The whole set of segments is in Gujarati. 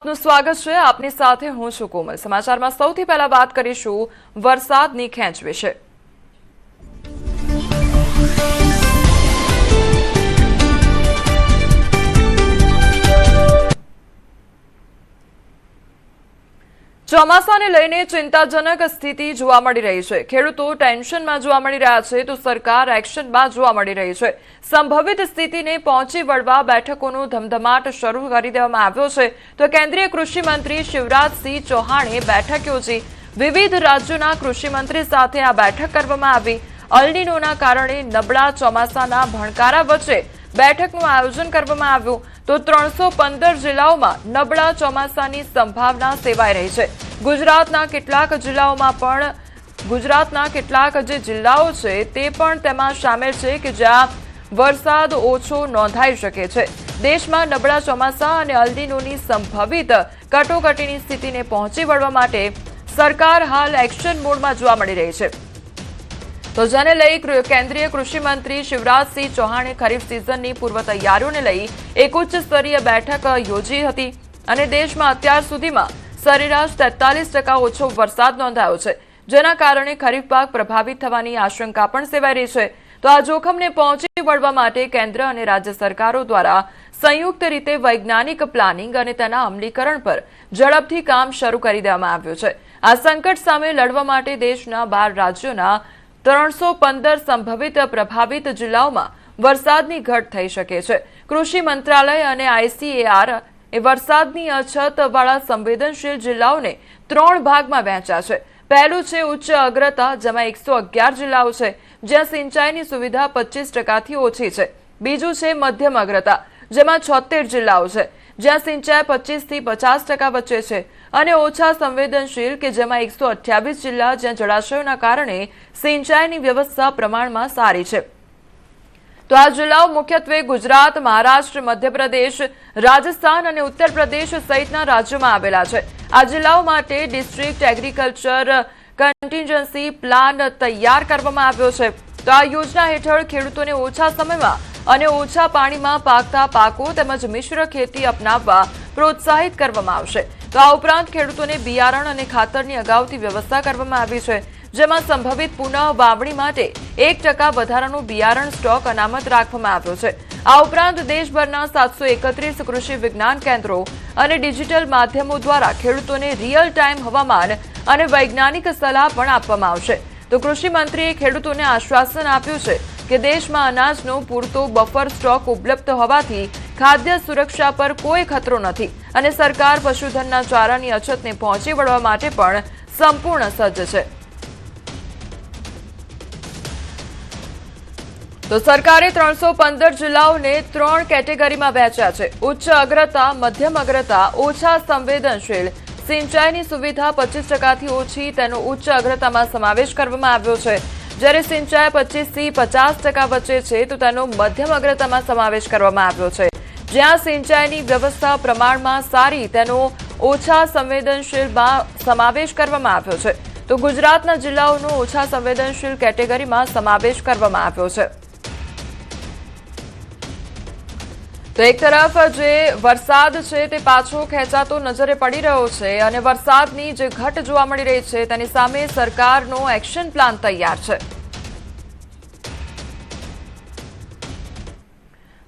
આપનું સ્વાગત છે। આપની સાથે હું છું કોમલ। સમાચારમાં સૌથી પહેલા વાત કરીશું વરસાદની ખેંચ વિશે। ચોમાસાને લઈને ચિંતાજનક સ્થિતિ જોવા મળી રહી છે। ખેડૂતો ટેન્શનમાં જોવા મળી રહ્યા છે તો સરકાર એક્શનમાં જોવા મળી રહી છે। સંભવિત સ્થિતિને પહોંચી વળવા બેઠકોનો ધમધમાટ શરૂ કરી દેવામાં આવ્યો છે તો કેન્દ્રીય કૃષિ મંત્રી શિવરાજસિંહ ચૌહાણે બેઠક યોજી। વિવિધ રાજ્યોના કૃષિ મંત્રી સાથે આ બેઠક કરવામાં આવી। અલ નીનોના કારણે નબળા ચોમાસાના ભણકારા વચ્ચે બેઠકનું આયોજન કરવામાં આવ્યું તો 315 જિલ્લાઓમાં નબળા ચોમાસાની સંભાવના સેવાઈ રહી છે। ગુજરાતના કેટલાક જે જિલ્લાઓ છે તે પણ તેમાં સામેલ છે કે જ્યાં વરસાદ ઓછો નોંધાઈ શકે છે। દેશમાં નબળા ચોમાસા અને અલ નીનોની સંભવિત કટોકટીની સ્થિતિને પહોંચી વળવા માટે સરકાર હાલ એક્શન મોડમાં જોવા મળી રહી છે। તો જેને લઈ કેન્દ્રીય કૃષિ મંત્રી શિવરાજસિંહ ચૌહાણે ખરીફ સિઝનની પૂર્વ તૈયારીઓને લઈ એક ઉચ્ચ સ્તરીય બેઠક યોજી હતી અને દેશમાં અત્યાર સુધીમાં સરેરાશ 43% ઓછો વરસાદ નોંધાયો છે જેના કારણે ખરીફ પાક પ્રભાવિત થવાની આશંકા પણ સેવાઈ રહી છે। તો આ જોખમને પહોંચી વળવા માટે કેન્દ્ર અને રાજ્ય સરકારો દ્વારા સંયુક્ત રીતે વૈજ્ઞાનિક પ્લાનિંગ અને તેના અમલીકરણ પર ઝડપથી કામ શરૂ કરી દેવામાં આવ્યું છે। આ સંકટ સામે લડવા માટે દેશના 12 રાજ્યોના 315 સંભવિત પ્રભાવિત જિલ્લાઓમાં વરસાદની ઘટ થઈ શકે છે। કૃષિ મંત્રાલય અને ICAR એ વરસાદની અછતવાળા સંવેદનશીલ જિલ્લાઓને 3 ભાગમાં વહેંચ્યા છે। પહેલું છે ઉચ્ચ અગ્રતા જેમાં 111 જિલ્લાઓ છે જ્યાં સિંચાઈની સુવિધા 25%થી ઓછી છે। બીજું છે મધ્યમ અગ્રતા જેમાં 76 જિલ્લાઓ છે જ્યાં સિંચાઈ 25 થી 50% વચ્ચે છે અને ઓછા સંવેદનશીલ કે જેમાં 128 જિલ્લા જ્યાં જળાશયોના કારણે સિંચાઈની વ્યવસ્થા પ્રમાણમાં સારી છે। તો આ જિલ્લાઓ મુખ્યત્વે ગુજરાત, મહારાષ્ટ્ર, મધ્યપ્રદેશ, રાજસ્થાન અને ઉત્તર પ્રદેશ સહિતના રાજ્યોમાં આવેલા છે। આ જિલ્લાઓ માટે ડિસ્ટ્રિક્ટ એગ્રીકલ્ચર કન્ટિન્જન્સી પ્લાન તૈયાર કરવામાં આવ્યો છે। તો આ યોજના હેઠળ ખેડૂતોને ઓછા સમયમાં અને ઓછા પાણીમાં પાકતા પાકો તેમજ મિશ્ર ખેતી અપનાવવા પ્રોત્સાહિત કરવામાં આવશે। તો આ ઉપરાંત ખેડૂતોને બિયારણ અને ખાતરની અગાઉથી વ્યવસ્થા કરવામાં આવી છે જેમાં સંભવિત પુનઃ વાવણી માટે 1% વધારાનું બિયારણ સ્ટોક અનામત રાખવામાં આવ્યો છે। આ ઉપરાંત દેશભરના 731 કૃષિ વિજ્ઞાન કેન્દ્રો અને ડિજિટલ માધ્યમો દ્વારા ખેડૂતોને રિયલ ટાઈમ હવામાન અને વૈજ્ઞાનિક સલાહ પણ આપવામાં આવશે। તો કૃષિ મંત્રીએ ખેડૂતોને આશ્વાસન આપ્યું છે કે દેશમાં અનાજનો પૂરતો બફર સ્ટોક ઉપલબ્ધ હોવાથી ખાદ્ય સુરક્ષા પર કોઈ ખતરો નથી અને સરકાર પશુધનના ચારાની અછતને પહોંચી વળવા માટે પણ સંપૂર્ણ સજ્જ છે। તો સરકારે 315 જિલ્લાઓને 3 કેટેગરીમાં વહેંચ્યા છે। ઉચ્ચ અગ્રતા, મધ્યમ અગ્રતા, ઓછા સંવેદનશીલ, સિંચાઈની સુવિધા 25%થી ઓછી તેનો ઉચ્ચ અગ્રતામાં સમાવેશ કરવામાં આવ્યો છે જ્યારે સિંચાઈ 25 થી 50% વચ્ચે છે તો તેનો મધ્યમ અગ્રતામાં સમાવેશ કરવામાં આવ્યો છે। જ્યાં સિંચાઈની વ્યવસ્થા પ્રમાણમાં સારી તેનો ઓછા સંવેદનશીલમાં સમાવેશ કરવામાં આવ્યો છે। તો ગુજરાતના જિલ્લાઓનો ઓછા સંવેદનશીલ કેટેગરીમાં સમાવેશ કરવામાં આવ્યો છે। તો એક તરફ જે વરસાદ છે તે પાછો ખેંચાતો નજરે પડી રહ્યો છે અને વરસાદની જે ઘટ જોવા મળી રહી છે તેની સામે સરકારનો એક્શન પ્લાન તૈયાર છે।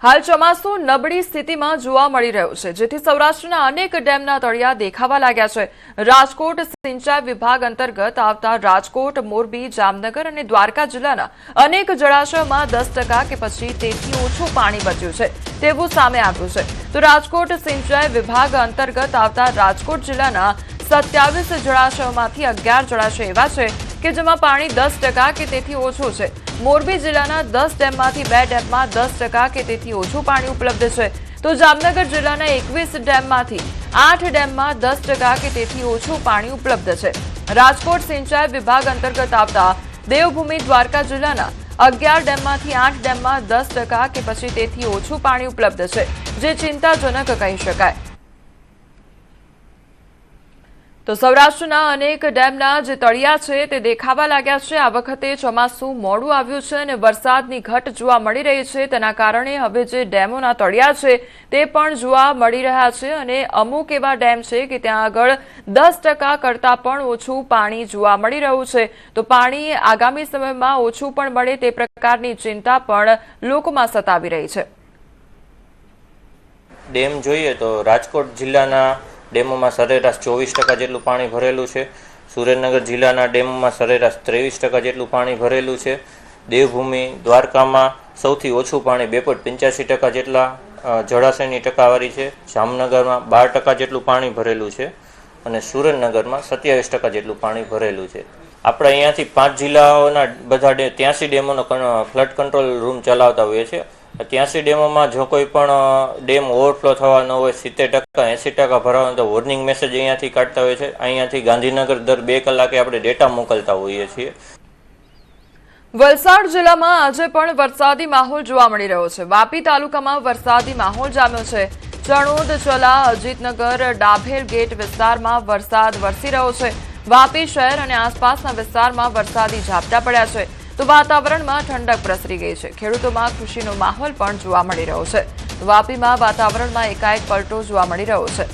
હાલ ચોમાસું નબળી સ્થિતિમાં જોવા મળી રહ્યું છે જેથી સૌરાષ્ટ્રના અનેક ડેમના તળિયા દેખાવા લાગ્યા છે। રાજકોટ સિંચાઈ વિભાગ અંતર્ગત આવતા રાજકોટ, મોરબી, જામનગર અને દ્વારકા જિલ્લાના અનેક જળાશયોમાં 10% કે પછી તેથી ઓછું પાણી બચ્યું છે તેવું સામે આવ્યું છે। તો રાજકોટ સિંચાઈ વિભાગ અંતર્ગત આવતા રાજકોટ જિલ્લાના 27 જળાશયોમાંથી 11 જળાશય એવા છે કે જેમાં પાણી 10% કે તેથી ઓછું છે। મોરબી જિલ્લાના 10 ડેમમાંથી 2 ડેમમાં 10% કે તેથી ઓછું પાણી ઉપલબ્ધ છે। તો જામનગર જિલ્લાના 21 ડેમમાંથી 8 ડેમમાં 10% કે તેથી ઓછું પાણી ઉપલબ્ધ છે। રાજકોટ સિંચાઈ વિભાગ અંતર્ગત આવતા દેવભૂમિ દ્વારકા જિલ્લાના 11 ડેમમાંથી 8 ડેમમાં 10% કે પછી તેથી ઓછું પાણી ઉપલબ્ધ છે જે ચિંતાજનક કહી શકાય। તો સૌરાષ્ટ્રના અનેક ડેમના જે તળિયા છે તે દેખાવા લાગ્યા છે। આ વખતે ચોમાસું મોડું આવ્યું છે અને વરસાદની ઘટ જોવા મળી રહી છે। તેના કારણે હવે જે ડેમોના તળિયા છે તે પણ જોવા મળી રહ્યા છે અને અમુક એવા ડેમ છે કે ત્યાં આગળ 10% કરતાં પણ ઓછું પાણી જોવા મળી રહ્યું છે। તો પાણી આગામી સમયમાં ઓછું પણ મળે તે પ્રકારની ચિંતા પણ લોકોમાં સતાવી રહી છે। ડેમ જોઈએ તો રાજકોટ જિલ્લાના ડેમોમાં સરેરાશ 24% જેટલું પાણી ભરેલું છે। સુરેન્દ્રનગર જિલ્લાના ડેમોમાં સરેરાશ 23% જેટલું પાણી ભરેલું છે। દેવભૂમિ દ્વારકામાં સૌથી ઓછું પાણી 2.85% જેટલા જળાશયની ટકાવારી છે। જામનગરમાં 12% જેટલું પાણી ભરેલું છે અને સુરેન્દ્રનગરમાં 27% જેટલું પાણી ભરેલું છે। આપણે અહીંયાથી 5 જિલ્લાઓના બધા 83 ડેમોનો ફ્લડ કંટ્રોલ રૂમ ચલાવતા હોઈએ છીએ। 83 ડેમોમાં જો કોઈ પણ ડેમ ઓવરફ્લો થવાનો હોય 70% 80% ભરાવાનો તો વોર્નિંગ મેસેજ અહીંયાથી કાઢતા હોય છે। અહીંયાથી ગાંધીનગર દર 2 કલાકે આપણે ડેટા મોકલતા હોઈએ છીએ। વલસાડ જિલ્લામાં આજે પણ વરસાદી માહોલ જોવા મળી રહ્યો છે। વાપી તાલુકામાં વરસાદી માહોલ જામ્યો છે। ચણોદ, ચલા, અજીતનગર, ડાભેર ગેટ વિસ્તારમાં વરસાદ વરસી રહ્યો છે। વાપી શહેર અને આસપાસના વિસ્તારમાં વરસાદી ઝાપટા પડ્યા છે તો વાતાવરણમાં ઠંડક પ્રસરી ગઈ છે। ખેડૂતોમાં ખુશીનો માહોલ પણ જોવા મળી રહ્યો છે। વાપીમાં વાતાવરણમાં એકાએક પલટો જોવા મળી રહ્યો છે।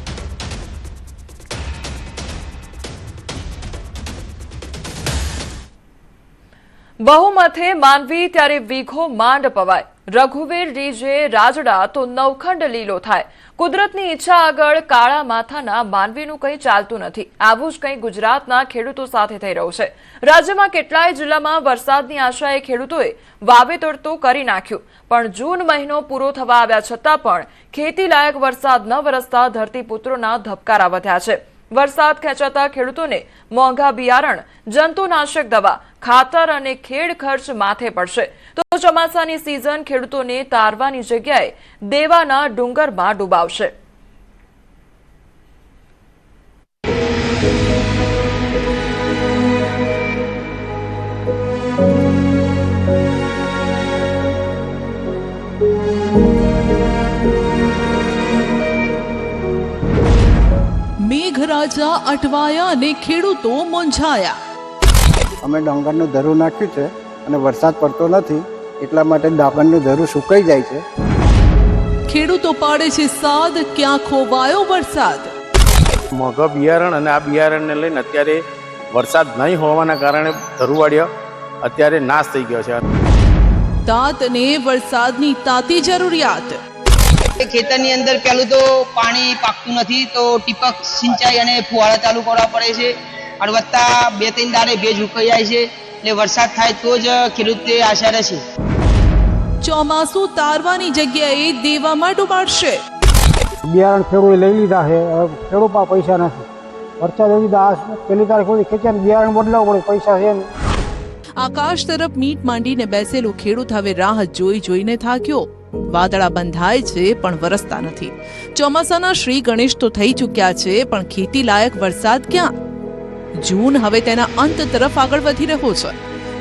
બહુમથે માનવી ત્યારે વીઘો માંડ પવાય, રઘુવીર રીજે રાજડા તો નવખંડ લીલો થાય। કુદરતની ઈચ્છા આગળ કાળા માથાના માનવીનું કંઈ ચાલતું નથી। આવું જ કંઈ ગુજરાતના ખેડૂતો સાથે થઈ રહ્યું છે। રાજ્યમાં કેટલાય જિલ્લામાં વરસાદની આશાએ ખેડૂતોએ વાવેતર તો કરી નાખ્યું, પણ જૂન મહિનો પૂરો થવા આવ્યા છતાં પણ ખેતીલાયક વરસાદ ન વરસતા ધરતીપુત્રોના ધબકારા વધ્યા છે। વરસાદ ખેંચાતા ખેડૂતોને મોંઘા બિયારણ, જંતુનાશક દવા, ખાતર અને ખેડ ખર્ચ માથે પડશે તો ચોમાસાની સિઝન ખેડૂતોને તારવાની જગ્યાએ દેવાના ડુંગરમાં ડૂબાવશે। મેઘરાજા અટવાયા અને ખેડૂતો મૂંઝાયા। અમે ડાંગરનું ધરું નાખ્યું છે અને વરસાદ પડતો નથી એટલા માટે ડાંગરનું ધરું સુકાઈ જાય છે। ખેડૂતો પાડે છે સાદ, ક્યાં ખોવાયો વરસાદ? મોંઘા બિયારણ અને આ બિયારણને લઈને અત્યારે વરસાદ નહીં હોવાના કારણે ધરુવાડિયા અત્યારે નાશ થઈ ગયો છે। તાતને વરસાદની તાતી જરૂરિયાત। ખેતરની અંદર પહેલું તો પાણી પાકતું નથી તો ટીપક સિંચાઈ અને ફુવારા ચાલુ કરવા પડે છે। અને વત્તા 2-3 દાડે ભેજ ઉકાઈ જાય છે એટલે વરસાદ થાય તો જ ખેડૂતે આશા રહેશે। ચોમાસું તારવાની જગ્યાએ દેવામાં ડૂબાડશે। બિયારણ ખેડૂએ લઈ લીધા છે, ખેડૂત પાસે પૈસા નથી। વરસાદ એવી પહેલી તારીખ સુધી ખેંચાને બિયારણ બદલાવવું પડે, પૈસા છે નહીં। આકાશ તરફ મીટ માંડીને બેસેલો ખેડૂત હવે રાહ જોઈ જોઈને થાક્યો। વાદળા બંધાય છે પણ વરસતા નથી। ચોમાસાના શ્રી ગણેશ તો થઈ ચૂક્યા છે પણ ખેતી લાયક વરસાદ ક્યાં? જૂન હવે તેના અંત તરફ આગળ વધી રહ્યો છે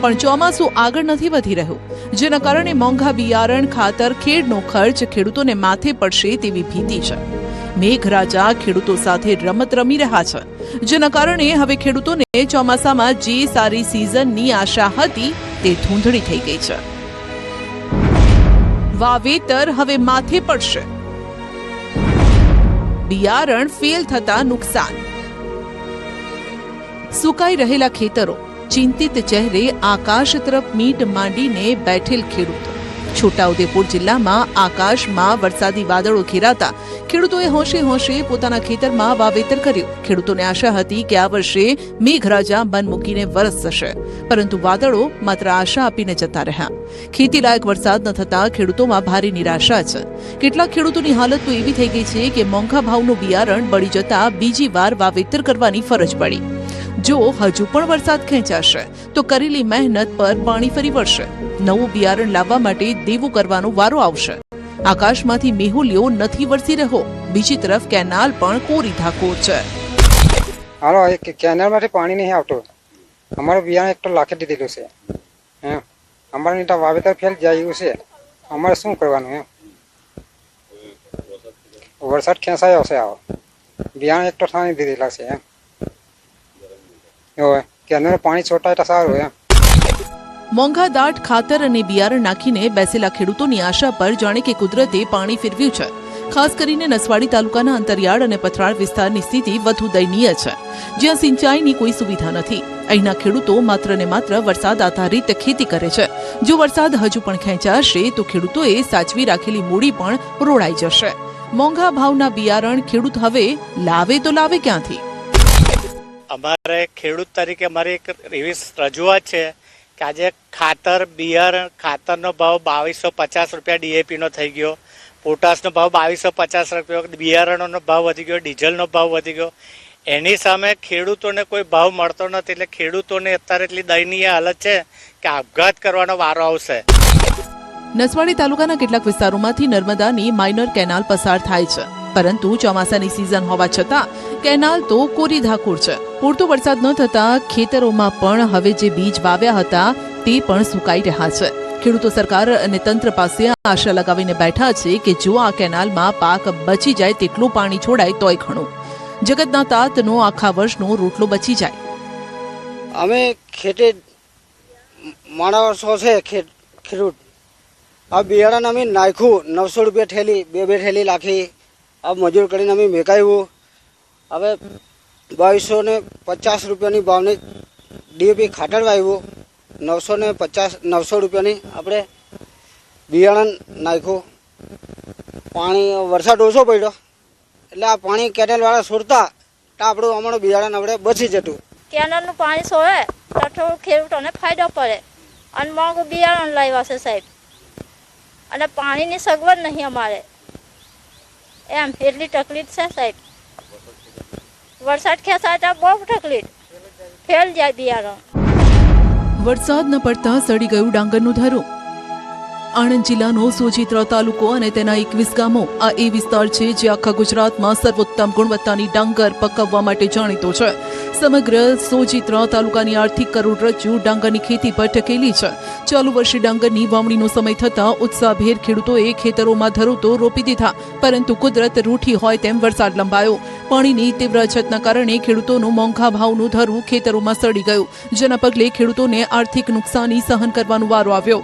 પણ ચોમાસું આગળ નથી વધી રહ્યું, જેના કારણે મોંઘા બિયારણ, ખાતર, ખેડનો ખર્ચ ખેડૂતોને માથે પડશે તેવી ભીતિ છે। મેઘરાજા ખેડૂતો સાથે રમત રમી રહ્યા છે, જેના કારણે હવે ખેડૂતોને ચોમાસામાં જે સારી સિઝનની આશા હતી તે ધૂંધળી થઈ ગઈ છે। વાવેતર હવે માથે પડશે, બિયારણ ફેલ થતા નુકસાન, સુકાઈ રહેલા ખેતરો, ચિંતિત ચહેરે આકાશ તરફ મીટ માંડીને બેઠેલ ખેડૂતો। છોટાઉદેપુર જિલ્લામાં આકાશમાં વરસાદી વાદળો ઘેરાતા ખેડૂતોએ હોંશે હોંશે પોતાના ખેતરમાં વાવેતર કર્યું। ખેડૂતોને આશા હતી કે આ વર્ષે મેઘરાજા મન મૂકીને વરસશે, પરંતુ વાદળો માત્ર આશા આપીને જતા રહ્યા। ખેતીલાયક વરસાદ ન થતા ખેડૂતોમાં ભારે નિરાશા છે। કેટલાક ખેડૂતોની હાલત તો એવી થઈ ગઈ છે કે મોંઘા ભાવનું બિયારણ બળી જતા બીજી વાર વાવેતર કરવાની ફરજ પડી। જો હજુ પણ વરસાદ ખેંચાશે તો કરેલી મહેનત પર પાણી ફરી વળશે। નવું બિયારણ લાવવા માટે દેવું કરવાનો વારો આવશે। આકાશમાંથી મેહુલ્યો નથી વરસી રહ્યો, બીજી તરફ કેનાલ પણ કોરી ધાકોર છે। હાલો, કેનાલમાંથી પાણી નહીં આવતું। અમારું બિયારણ એક તો લાખી દીધેલું છે, અમારે નહીં વાવેતર ફેલ જાય એવું છે। અમારે શું કરવાનું? વરસાદ ખેંચાયો છે, આવો બિયારણ એક તો થાણી દીધેલા છે। હોય કેનાલ પાણી છોટાય તો સારું એમ. મોંઘા દાટ ખાતર અને બિયારણ નાખીને બેસેલા ખેડૂતોની આશા પર જાણે કે કુદરતે પાણી ફેરવ્યું છે. ખાસ કરીને નસવાડી તાલુકાના અંતરિયાળ અને પથરાળ વિસ્તારની સ્થિતિ વધુ દયનીય છે, જ્યાં સિંચાઈની કોઈ સુવિધા નથી. અહીંના ખેડૂતો માત્ર ને માત્ર વરસાદ આધારિત ખેતી કરે છે. જો વરસાદ હજુ પણ ખેંચાશે તો ખેડૂતોએ સાચવી રાખેલી મૂડી પણ રોડાઈ જશે. મોંઘા ભાવના બિયારણ ખેડૂત હવે લાવે તો લાવે ક્યાંથી? અમારે ખેડૂત તરીકે અમારી એક એવી રજૂઆત છે કે આજે ખાતરનો ભાવ 2250 રૂપિયા DAPનો થઈ ગયો, પોટાશનો ભાવ 2250 રૂપિયા, બિયારણોનો ભાવ વધી ગયો, ડીઝલનો ભાવ વધી ગયો. એની સામે ખેડૂતોને કોઈ ભાવ મળતો નથી. એટલે ખેડૂતોને અત્યારે એટલી દયનીય હાલત છે કે આપઘાત કરવાનો વારો આવશે. નસવાડી તાલુકાના કેટલાક વિસ્તારોમાંથી નર્મદાની માઇનર કેનાલ પસાર થાય છે, પરંતુ ચોમાસાની સિઝન હોવા છતાં કેનાલ તો કોરી ધાકોર છે. પૂરતો વરસાદ ન થતા ખેતરોમાં પણ હવે જે બીજ વાવ્યા હતા તે પણ સુકાઈ રહ્યા છે. ખેડૂતો સરકાર અને તંત્ર પાસે આશા લગાવીને બેઠા છે કે જો આ કેનાલમાં પાક બચી જાય તેટલું પાણી છોડાય તોય ઘણું. જગતના તાતનો આખા વર્ષનો રોટલો બચી જાય. અમે ખેતી માણસો છે ખેડૂત. આ બિયારણ અમે નાખ્યું 900 રૂપિયા થેલી, બે થેલી નાખી. આ મજૂર કરીને અમે મેકાવ્યું. હવે 2250 રૂપિયાની ભાવની DAP ખાતર વાવ્યું. 950 રૂપિયાની આપણે બિયારણ નાખ્યું. પાણી વરસાદ ઓછો પડ્યો એટલે આ પાણી કેનાલવાળા છોડતા તો આપણું અમારું બિયારણ આપણે બચી જતું. કેનાલનું પાણી છોડે તો થોડું ખેડૂતોને ફાયદો પડે. અને મોંઘું બિયારણ લાવ્યા છે સાહેબ, અને પાણીની સગવડ નહીં અમારે, એમ એટલી તકલીફ છે સાહેબ. વરસાદ ખેંચાય તો બહુ તકલીફ, ફેલ જાય બિયારણ. વરસાદ ન પડતા સડી ગયું ડાંગરનું ધરું. આણંદ જિલ્લાનો સોજિત્રા તાલુકો અને તેના 21 ગામો આ એ વિસ્તાર છે જે આખા ગુજરાતમાં સર્વોત્તમ ગુણવત્તાની ડાંગર પકવવા માટે જાણીતો છે. સમગ્ર સોજિત્રા તાલુકાની આર્થિક કરોડરજ્જુ ડાંગરની ખેતી પર ટકેલી છે. ચાલુ વર્ષે ડાંગરની વાવણીનો સમય થતાં ઉત્સાહભેર ખેડૂતોએ ખેતરોમાં ધરોતો રોપી દીધા, પરંતુ કુદરત રૂઠી હોય તેમ વરસાદ લંબાયો. પાણીની તીવ્ર અછતના કારણે ખેડૂતોનું મોંઘા ભાવનું ધરું ખેતરોમાં સડી ગયું, જેના પગલે ખેડૂતોને આર્થિક નુકસાની સહન કરવાનો વારો આવ્યો.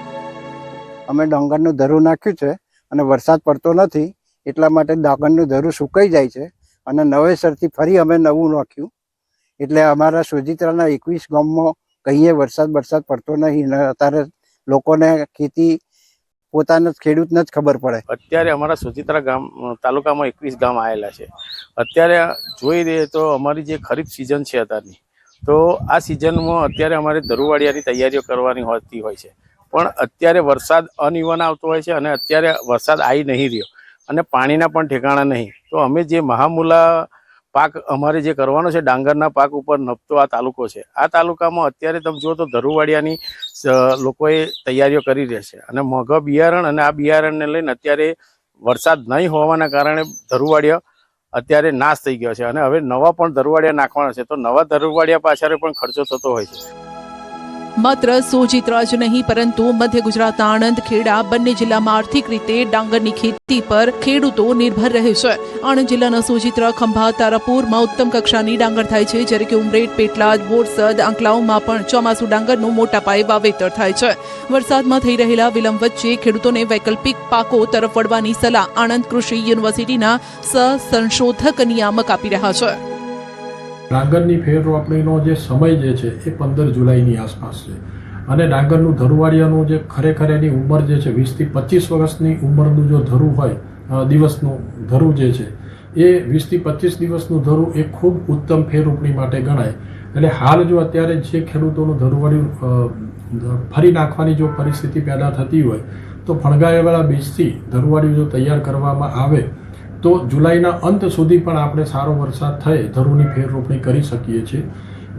અમે ડાંગરનું ધરું નાખ્યું છે અને વરસાદ પડતો નથી, એટલા માટે ડાંગરનું ધરું સુકાઈ જાય છે અને નવેસરથી ફરી અમે નવું નાખ્યું. એટલે અમારા સોજિત્રાના 21 ગામમાં કહીએ વરસાદ પડતો નહીં. અત્યારે લોકોને ખેતી પોતાના ખેડૂતને જ ખબર પડે. અત્યારે અમારા સોજિત્રા તાલુકામાં 21 ગામ આવેલા છે. અત્યારે જોઈ દઈએ તો અમારી જે ખરીફ સિઝન છે અત્યારની, તો આ સિઝનમાં અત્યારે અમારે ધરુવાડિયાની તૈયારીઓ કરવાની હોતી હોય છે. પણ અત્યારે વરસાદ અનિવન આવતો હોય છે અને અત્યારે વરસાદ આવી નહીં રહ્યો અને પાણીના પણ ઠેકાણા નહીં. તો અમે જે મહામૂલા પાક અમારે જે કરવાનો છે ડાંગરના પાક ઉપર નપતો આ તાલુકો છે. આ તાલુકામાં અત્યારે તમે જુઓ તો ધરુવાડિયાની લોકોએ તૈયારીઓ કરી રહ્યા છે અને મોંઘા બિયારણ અને આ બિયારણને લઈને અત્યારે વરસાદ નહીં હોવાના કારણે ધરુવાડિયા અત્યારે નાશ થઈ ગયો છે અને હવે નવા પણ ધરુવાડિયા નાખવાના છે. તો નવા ધરુવાડિયા પાછળ પણ ખર્ચો થતો હોય છે. માત્ર સોજિત્રા જ નહીં પરંતુ મધ્ય ગુજરાતના આણંદ, ખેડા બંને જિલ્લામાં આર્થિક રીતે ડાંગરની ખેતી પર ખેડૂતો નિર્ભર રહે છે. આણંદ જિલ્લાના સોજિત્રા, ખંભાત, તારાપુરમાં ઉત્તમ કક્ષાની ડાંગર થાય છે, જ્યારે કે ઉમરેઠ, પેટલાદ, બોરસદ, આંકલાવમાં પણ ચોમાસુ ડાંગરનું મોટા પાયે વાવેતર થાય છે. વરસાદમાં થઈ રહેલા વિલંબ વચ્ચે ખેડૂતોને વૈકલ્પિક પાકો તરફ વળવાની સલાહ આણંદ કૃષિ યુનિવર્સિટીના સંશોધક નિયામક આપી રહ્યા છે. ડાંગરની ફેર રોપણીનો જે સમય જે છે એ 15 જુલાઈની આસપાસ છે અને ડાંગરનું ધરુવાડિયાનું જે ખરેખર એની ઉંમર જે છે 20 થી 25 વર્ષની ઉંમરનું જો ધરું હોય, દિવસનું ધરું જે છે એ 20 થી 25 દિવસનું ધરું એ ખૂબ ઉત્તમ ફેર રોપણી માટે ગણાય. એટલે હાલ જો અત્યારે જે ખેડૂતોનું ધરુવાડિયું ફરી નાખવાની જો પરિસ્થિતિ પેદા થતી હોય તો ફણગાવેલા બીજથી ધરુવાડિયું જો તૈયાર કરવામાં આવે તો જુલાઈના અંત સુધી પણ આપણે સારો વરસાદ થાય ધરુની ફેર રોપણી કરી શકીએ છીએ.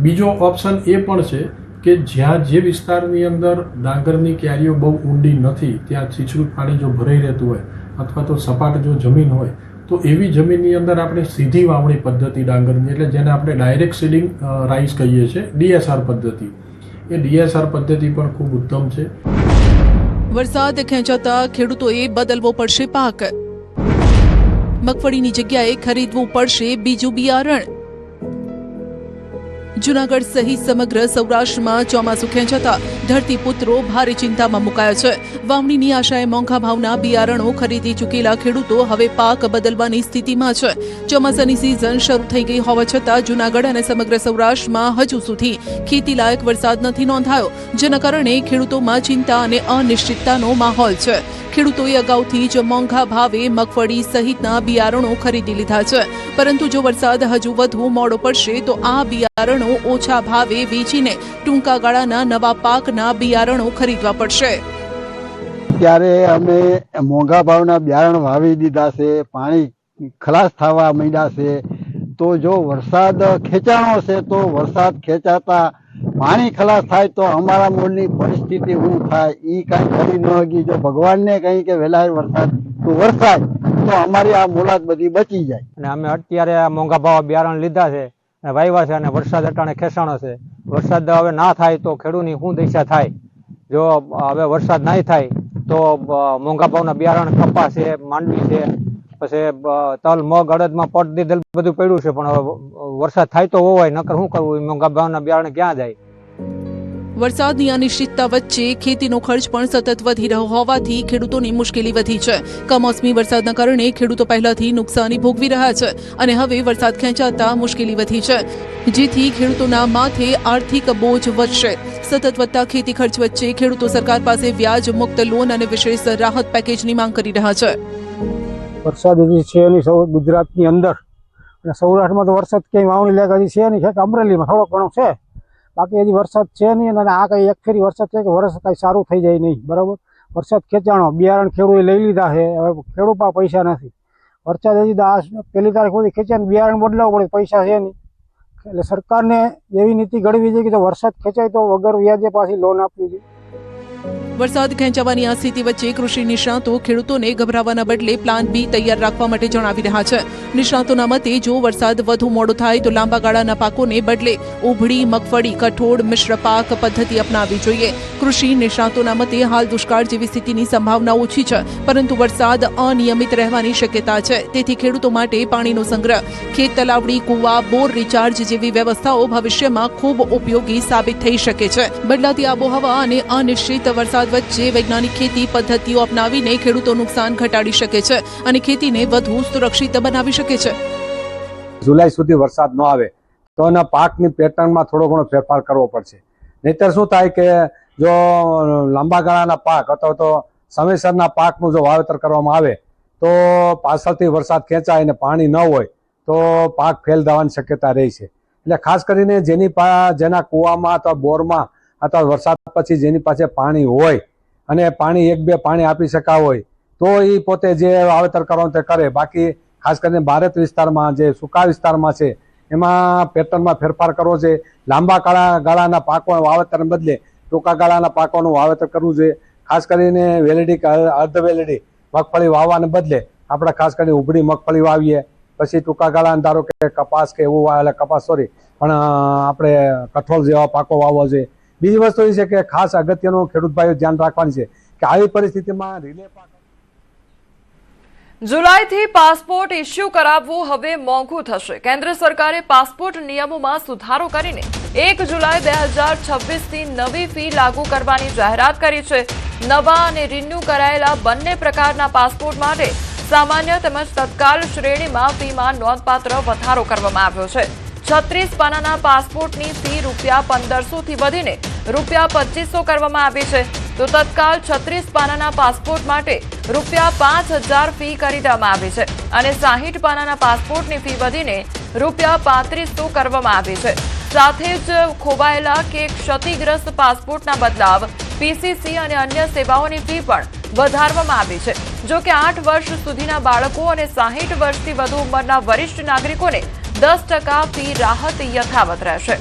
બીજો ઓપ્શન એ પણ છે કે જ્યાં જે વિસ્તારની અંદર ડાંગરની ક્યારીઓ બહુ ઊંડી નથી, ત્યાં છીછરું પાણી જો ભરાઈ રહેતું હોય અથવા તો સપાટ જો જમીન હોય તો એવી જમીનની અંદર આપણે સીધી વાવણી પદ્ધતિ ડાંગરની, એટલે જેને આપણે ડાયરેક્ટ સીડિંગ રાઈસ કહીએ છીએ, DSR પદ્ધતિ, એ DSR પદ્ધતિ પણ ખૂબ ઉત્તમ છે. વરસાદ ખેંચાતા ખેડૂતોએ બદલવો પડશે પાક. મગફળીની જગ્યાએ ખરીદવું પડશે બીજું બિયારણ. જૂનાગઢ સહિત સમગ્ર સૌરાષ્ટ્રમાં ચોમાસું ખેંચાતા ધરતીપુત્રો ભારે ચિંતામાં મુકાયા છે. વાવણીની આશાએ મોંઘા ભાવના બિયારણો ખરીદી ચૂકેલા ખેડૂતો હવે પાક બદલવાની સ્થિતિમાં છે. ચોમાસાની સિઝન શરૂ થઈ ગઈ હોવા છતાં જૂનાગઢ અને સમગ્ર સૌરાષ્ટ્રમાં હજુ સુધી ખેતીલાયક વરસાદ નથી નોંધાયો, જેના કારણે ખેડૂતોમાં ચિંતા અને અનિશ્ચિતતાનો માહોલ છે. ખેડૂતોએ અગાઉથી જ મોંઘા ભાવે મગફળી સહિતના બિયારણો ખરીદી લીધા છે, પરંતુ જો વરસાદ હજુ વધુ મોડો પડશે તો આ બિયારણો ઓછા ભાવે વેચીને ટૂંકા ગાળાના નવા પાકના બિયારણો ખરીદવા પડશે. ત્યારે અમે મોંઘા ભાવના બિયારણ વાવી દીધા છે, પાણી ખલાસ થવા માંડ્યા છે. તો જો વરસાદ ખેંચાણો છે તો વરસાદ ખેંચાતા પાણી ખલાસ થાય તો અમારા મૂળની પરિસ્થિતિ શું થાય એ કાંઈ કરી ન હકી. જો ભગવાનને કહી કે વહેલા વરસાદ તો વરસાદ તો અમારી આ મુલાત બધી બચી જાય. અને અમે અત્યારે આ મોંઘા ભાવ બિયારણ લીધા છે અને વાવ્યા છે અને વરસાદ અટાણે ખેંચાણો છે. વરસાદ હવે ના થાય તો ખેડૂતની શું દશા થાય? જો હવે વરસાદ નહીં થાય તો મોંઘા ભાવના બિયારણ કપાસ છે, માંડવી છે, પછી તલ મગ અડદમાં પટ દીધેલ બધું પડ્યું છે, પણ હવે વરસાદ થાય તો હોવાય, નકર શું કરવું? મોંઘા ભાવના બિયારણ ક્યાં જાય? વરસાદની અનિશ્ચિતતા વચ્ચે ખેતીનો ખર્ચ પણ સતત વધી રહ્યો હોવાથી ખેડૂતોની મુશ્કેલી વધી છે. કમોસમી વરસાદના કારણે ખેડૂતો પહેલાથી નુકસાની ભોગવી રહ્યા છે અને હવે વરસાદ ખેંચાતા મુશ્કેલી વધી છે, જેથી ખેડૂતોના માથે આર્થિક બોજ વધશે. સતત વધતા ખેતી ખર્ચ વચ્ચે ખેડૂતો સરકાર પાસે વ્યાજ મુક્ત લોન અને વિશેષ રાહત પેકેજની માંગ કરી રહ્યા છે. વરસાદ હજી છે નહીં ગુજરાતની અંદર, અને સૌરાષ્ટ્રમાં તો વરસાદ ક્યાંય વાવણી લાયક હજી છે નહીં. અમરેલીમાં થોડોક ઘણો છે, બાકી હજી વરસાદ છે નહીં. અને આ કઈ એક ફેરી વરસાદ છે કે વરસ કઈ સારું થઈ જાય નહીં. બરાબર, વરસાદ ખેંચાણો, બિયારણ ખેડૂએ લઈ લીધા છે, હવે ખેડૂત પાસે પૈસા નથી. વરસાદ હજી 1 તારીખ સુધી ખેંચાય, બિયારણ બદલાવવું પડે, પૈસા છે નહીં. એટલે સરકારને એવી નીતિ ઘડવી જોઈએ કે જો વરસાદ ખેંચાય તો વગર વ્યાજે પાછી લોન આપવી જોઈએ. વરસાદ ખેંચાવાની આ સ્થિતિ વચ્ચે કૃષિ નિષ્ણાતો ખેડૂતોને ગભરાવાના બદલે પ્લાન બી તૈયાર રાખવા માટે જણાવી રહ્યા છે. નિષ્ણાતોના મતે જો વરસાદ વધુ મોડો થાય તો લાંબા ગાળાના પાકોને બદલે ઉભળી, મગફળી, કઠોળ, મિશ્ર પાક પદ્ધતિ અપનાવવી જોઈએ. કૃષિ નિષ્ણાતોના મતે હાલ દુષ્કાળ જેવી સ્થિતિની સંભાવના ઓછી છે, પરંતુ વરસાદ અનિયમિત રહેવાની શક્યતા છે. તેથી ખેડૂતો માટે પાણીનો સંગ્રહ, ખેત તલાવડી, કુવા, બોર રિચાર્જ જેવી વ્યવસ્થાઓ ભવિષ્યમાં ખૂબ ઉપયોગી સાબિત થઈ શકે છે. બદલાતી આબોહવા અને અનિશ્ચિત વરસાદ વચ્ચે વૈજ્ઞાનિક ખેતી પદ્ધતિઓ અપનાવીને ખેડૂતો નુકસાન ઘટાડી શકે છે અને ખેતીને વધુ સુરક્ષિત બનાવી શકે છે. જુલાઈ સુધી વરસાદ ન આવે તો એના પાકની પેટર્નમાં થોડો ઘણો ફેરફાર કરવો પડશે. નહીતર શું થાય કે જો લાંબા ગાળાના પાક અથવા તો સમયસરના પાકનું જો વાવેતર કરવામાં આવે તો પાછળથી વરસાદ ખેંચાય અને પાણી ન હોય તો પાક ફેલ થવાની શક્યતા રહી છે. એટલે ખાસ કરીને જેના કૂવામાં અથવા બોરમાં અથવા વરસાદ પછી જેની પાસે પાણી હોય અને પાણી 1-2 પાણી આપી શકા હોય તો એ પોતે જે વાવેતર કરવાનું તે કરે. બાકી ખાસ કરીને ભારત વિસ્તારમાં જે સૂકા વિસ્તારમાં છે એમાં પેટર્નમાં ફેરફાર કરવો છે. લાંબા ગાળાના પાકોના વાવેતરને બદલે ટૂંકા ગાળાના પાકોનું વાવેતર કરવું જોઈએ. ખાસ કરીને વેલેડી કે અર્ધ વેલેડી મગફળી વાવવાને બદલે આપણે ખાસ કરીને ઉભળી મગફળી વાવીએ, પછી ટૂંકા ગાળાના ધારો કે કપાસ કે એવું પણ આપણે કઠોળ જેવા પાકો વાવવા જોઈએ. બીજી વસ્તુ એ છે કે ખાસ અગત્યનું ખેડૂત ભાઈઓ ધ્યાન રાખવાની છે કે આવી પરિસ્થિતિમાં રિલે પાક. જુલાઈથી પાસપોર્ટ ઇસ્યુ કરાવવું હવે મોંઘું થશે. કેન્દ્ર સરકારે પાસપોર્ટ નિયમોમાં સુધારો કરીને 1 જુલાઈ 2026થી નવી ફી લાગુ કરવાની જાહેરાત કરી છે. નવા અને રિન્યુ કરાયેલા બંને પ્રકારના પાસપોર્ટ માટે સામાન્ય તેમજ તત્કાલ શ્રેણીમાં ફીમાં નોંધપાત્ર વધારો કરવામાં આવ્યો છે. 36 પાનાના પાસપોર્ટની ફી ₹1500 થી વધીને ₹2500 કરવામાં આવી છે, તો તત્કાલ 36 પાનાના પાસપોર્ટ માટે ₹5000 ફી કરી દેવામાં આવી છે અને 60 પાનાના પાસપોર્ટની ફી વધીને ₹3500 કરવામાં આવી છે. સાથે જ ખોવાયેલા કે ક્ષતિગ્રસ્ત પાસપોર્ટના બદલાવ, પીસીસી અને અન્ય સેવાઓની ફી પણ વધારવામાં આવી છે. જો કે 8 વર્ષ સુધીના બાળકો અને 60 વર્ષથી વધુ ઉંમરના વરિષ્ઠ નાગરિકોને 10% ફી રાહત યથાવત રહેશે.